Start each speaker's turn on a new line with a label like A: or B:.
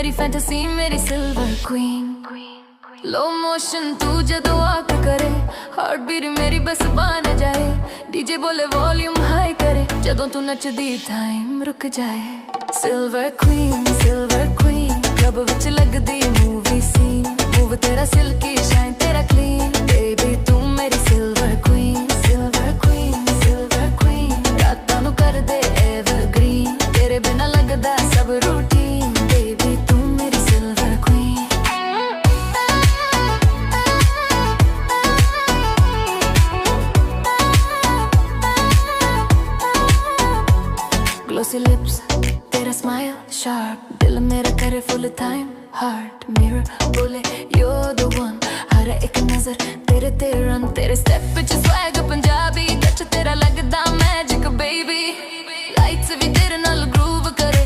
A: मेरी फैंटेसी मेरी silver queen. लो motion तू जदों आके करे, हार्ट बीट मेरी बस बन जाए। डीजे बोले वॉल्यूम हाई करे, जदों तू नचदी टाइम रुक जाए। सिल्वर क्वीन क्लब विच लगदी मूवी सीन। मूव तेरा सिल्की शाइन तेरा क्लीन, बेबी तू मेरी सिल्वर क्वीन। रातां नूं कर दे एवरग्रीन, तेरे बिना लगदा सब रूटीन। बेबी तू मेरी सिल्वर क्वीन। ग्लोसी लिप्स तेरा स्माइल शार्प, दिल मेरा करे फुल टाइम। हार्ट मिरर बोले you're the one, हर एक नजर तेरे ते रन। तेरे step which swag Punjabi, touch तेरा लगदा मैजिक बेबी। लाइट्स भी तेरे नाल ग्रूव करे,